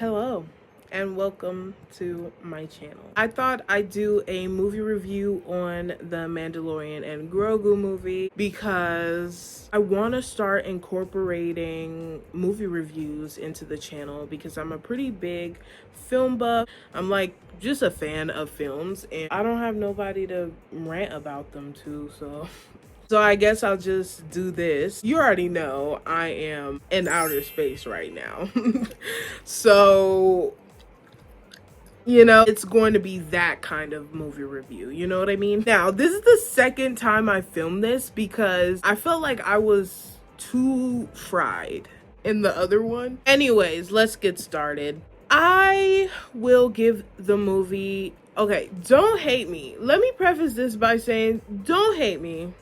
Hello and welcome to my channel. I thought I'd do a movie review on the Mandalorian and Grogu movie because I want to start incorporating movie reviews into the channel because I'm a pretty big film buff. I'm like just a fan of films and I don't have nobody to rant about them to, so I guess I'll just do this. You already know I am in outer space right now. So, it's going to be that kind of movie review. You know what I mean? Now, this is the second time I filmed this because I felt like I was too fried in the other one. Anyways, let's get started. I will give the movie... Okay, don't hate me. Let me preface this by saying, don't hate me.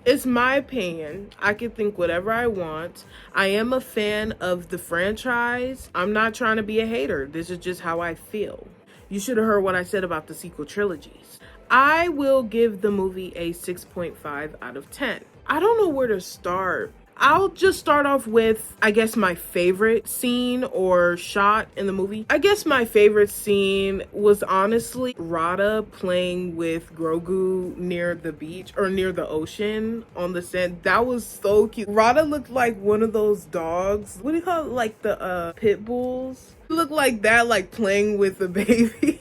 It's my opinion. I can think whatever I want. I am a fan of the franchise. I'm not trying to be a hater. This is just how I feel. You should have heard what I said about the sequel trilogies. I will give the movie a 6.5 out of 10. I don't know where to start. I'll just start off with, I guess, my favorite scene or shot in the movie. I guess my favorite scene was honestly Rada playing with Grogu near the beach or near the ocean on the sand. That was so cute. Rada looked like one of those dogs. What do you call it? Like the pit bulls? Looked like that, like playing with the baby.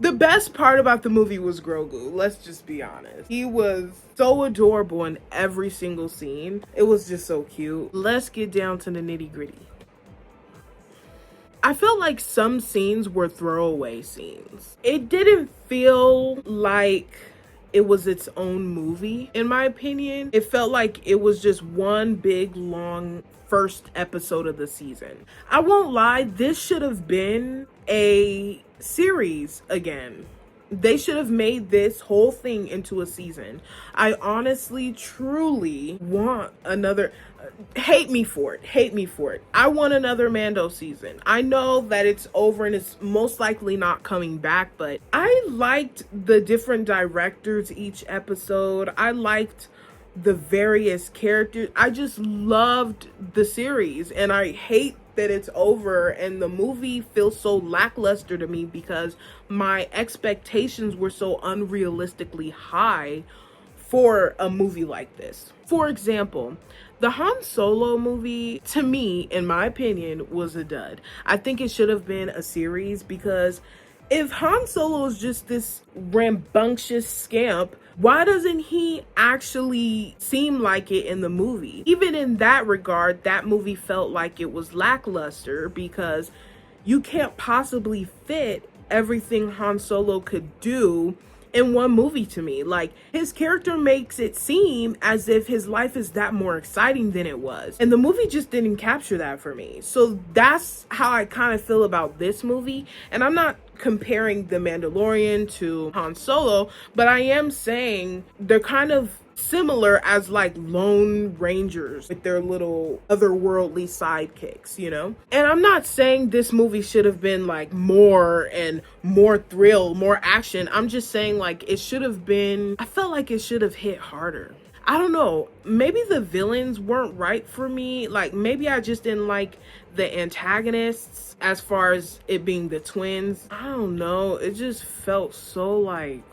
The best part about the movie was Grogu. Let's just be honest. He was so adorable in every single scene. It was just so cute. Let's get down to the nitty gritty. I felt like some scenes were throwaway scenes. It didn't feel like it was its own movie, in my opinion. It felt like it was just one big, long first episode of the season. I won't lie, this should have been a series again. They should have made this whole thing into a season. I honestly, truly want another... Hate me for it. I want another Mando season. I know that it's over and it's most likely not coming back, but I liked the different directors each episode. I liked the various characters. I just loved the series, and I hate that it's over and the movie feels so lackluster to me because my expectations were so unrealistically high for a movie like this. For example, the Han Solo movie, to me, in my opinion, was a dud. I think it should have been a series because if Han Solo is just this rambunctious scamp, why doesn't he actually seem like it in the movie? Even in that regard, that movie felt like it was lackluster because you can't possibly fit everything Han Solo could do in one movie to me. Like, his character makes it seem as if his life is that more exciting than it was. And the movie just didn't capture that for me. So that's how I kind of feel about this movie. And I'm not comparing the Mandalorian to Han Solo, but I am saying they're kind of similar as like lone rangers with their little otherworldly sidekicks, you know? And I'm not saying this movie should have been like more and more thrill, more action. I'm just saying like it should have been, I felt like it should have hit harder. I don't know, maybe the villains weren't right for me. Like maybe I just didn't like the antagonists as far as it being the twins. I don't know, it just felt so like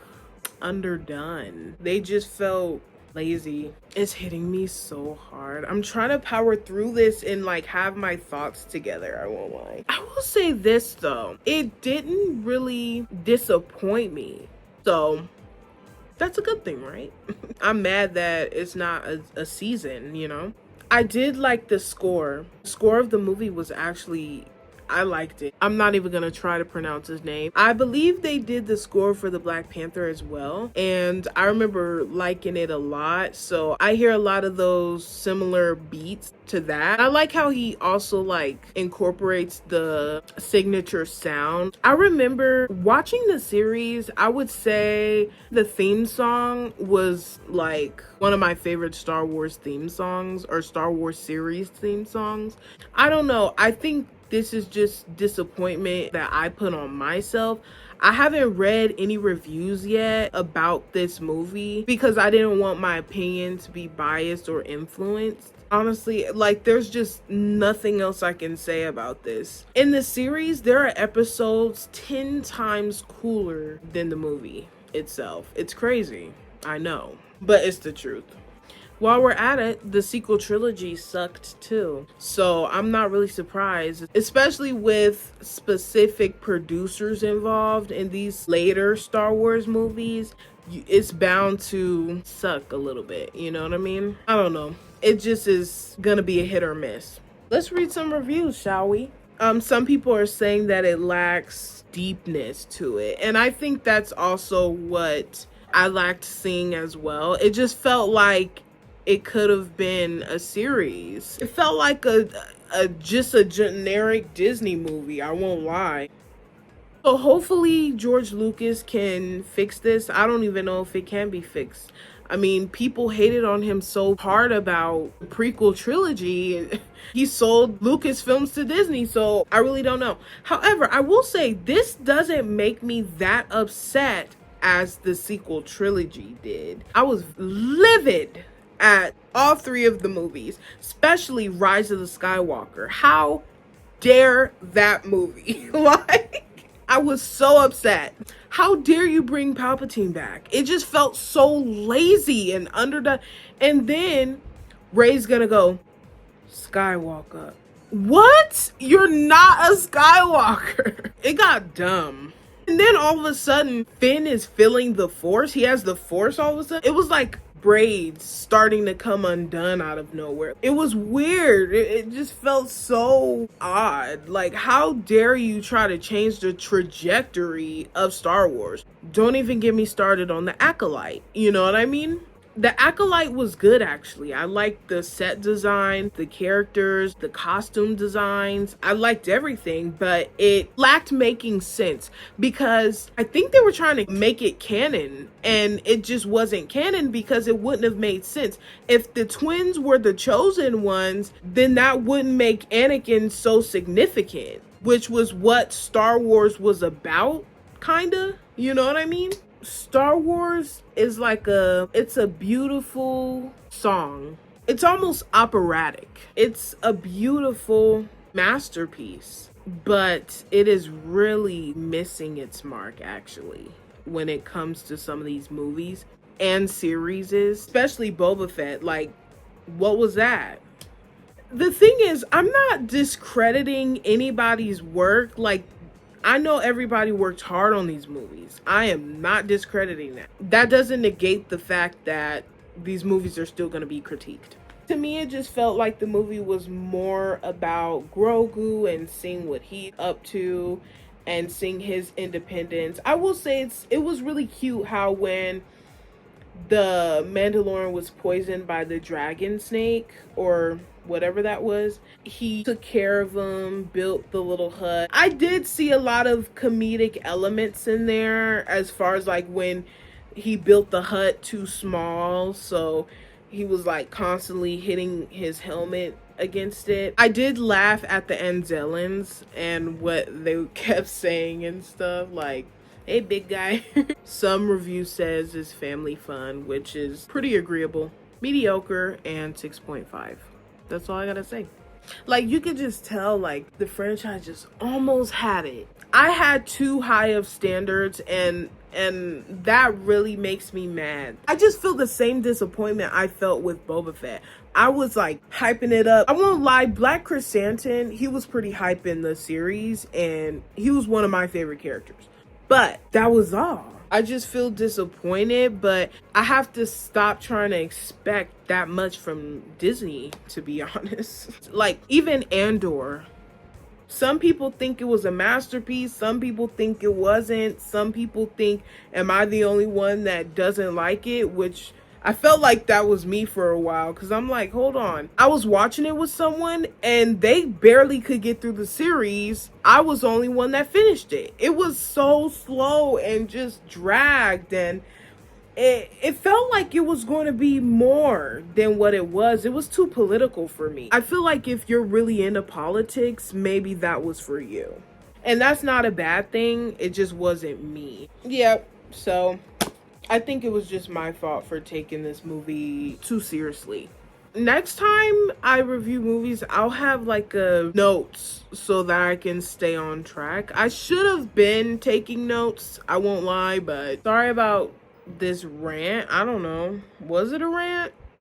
underdone. They just felt lazy. It's hitting me so hard. I'm trying to power through this and like have my thoughts together. I won't lie. I will say this though, it didn't really disappoint me, so that's a good thing, right? I'm mad that it's not a season, you know? I did like the score. The score of the movie was actually, I liked it. I'm not even gonna try to pronounce his name. I believe they did the score for the Black Panther as well, and I remember liking it a lot. So I hear a lot of those similar beats to that. I like how he also like incorporates the signature sound. I remember watching the series, I would say the theme song was like one of my favorite Star Wars theme songs or Star Wars series theme songs. I don't know, I think this is just disappointment that I put on myself. I haven't read any reviews yet about this movie because I didn't want my opinion to be biased or influenced. Honestly, like, there's just nothing else I can say about this. In the series, there are episodes 10 times cooler than the movie itself. It's crazy, I know, but it's the truth. While we're at it, the sequel trilogy sucked too. So I'm not really surprised, especially with specific producers involved in these later Star Wars movies. It's bound to suck a little bit, you know what I mean? I don't know. It just is gonna be a hit or miss. Let's read some reviews, shall we? Some people are saying that it lacks deepness to it, and I think that's also what I lacked seeing as well. It just felt like it could have been a series. It felt like a just a generic Disney movie, I won't lie. So hopefully George Lucas can fix this. I don't even know if it can be fixed. I mean, people hated on him so hard about the prequel trilogy. He sold Lucasfilms to Disney, so I really don't know. However, I will say this doesn't make me that upset as the sequel trilogy did. I was livid at all three of the movies, especially Rise of the Skywalker. How dare that movie? Like, I was so upset. How dare you bring Palpatine back? It just felt so lazy and underdone. And then Rey's gonna go, Skywalker. What? You're not a Skywalker. It got dumb. And then all of a sudden, Finn is feeling the Force. He has the Force all of a sudden. It was like braids starting to come undone out of nowhere. It was weird. It just felt so odd. Like, how dare you try to change the trajectory of Star Wars? Don't even get me started on the acolyte. You know what I mean? The acolyte was good, actually. I liked the set design, the characters, the costume designs. I liked everything, but it lacked making sense because I think they were trying to make it canon, and it just wasn't canon because it wouldn't have made sense. If the twins were the chosen ones, then that wouldn't make Anakin so significant, which was what Star Wars was about, kinda. You know what I mean? Star Wars is like it's a beautiful song. It's almost operatic. It's a beautiful masterpiece, but it is really missing its mark, actually, when it comes to some of these movies and series, especially Boba Fett. Like, what was that? The thing is, I'm not discrediting anybody's work. Like, I know everybody worked hard on these movies. I am not discrediting that. That doesn't negate the fact that these movies are still going to be critiqued. To me, it just felt like the movie was more about Grogu and seeing what he's up to and seeing his independence. I will say it was really cute how when the Mandalorian was poisoned by the dragon snake or whatever that was, he took care of him, built the little hut. I did see a lot of comedic elements in there as far as like when he built the hut too small, so he was like constantly hitting his helmet against it. I did laugh at the Anzellans and what they kept saying and stuff, like, hey, big guy. Some review says it's family fun, which is pretty agreeable. Mediocre and 6.5. That's all I gotta say. Like, you could just tell, like, the franchise just almost had it. I had too high of standards, and that really makes me mad. I just feel the same disappointment I felt with Boba Fett. I was like hyping it up. I won't lie, Black Chrysanthemum, he was pretty hype in the series, and he was one of my favorite characters. But that was all. I just feel disappointed, but I have to stop trying to expect that much from Disney, to be honest. Like, even Andor. Some people think it was a masterpiece. Some people think it wasn't. Some people think, am I the only one that doesn't like it? Which I felt like that was me for a while, because I'm like, hold on. I was watching it with someone and they barely could get through the series. I was the only one that finished it. It was so slow and just dragged, and it felt like it was going to be more than what it was. It was too political for me. I feel like if you're really into politics, maybe that was for you. And that's not a bad thing. It just wasn't me. Yep. So I think it was just my fault for taking this movie too seriously. Next time I review movies, I'll have like a notes so that I can stay on track. I should have been taking notes, I won't lie, but sorry about this rant. I don't know. Was it a rant?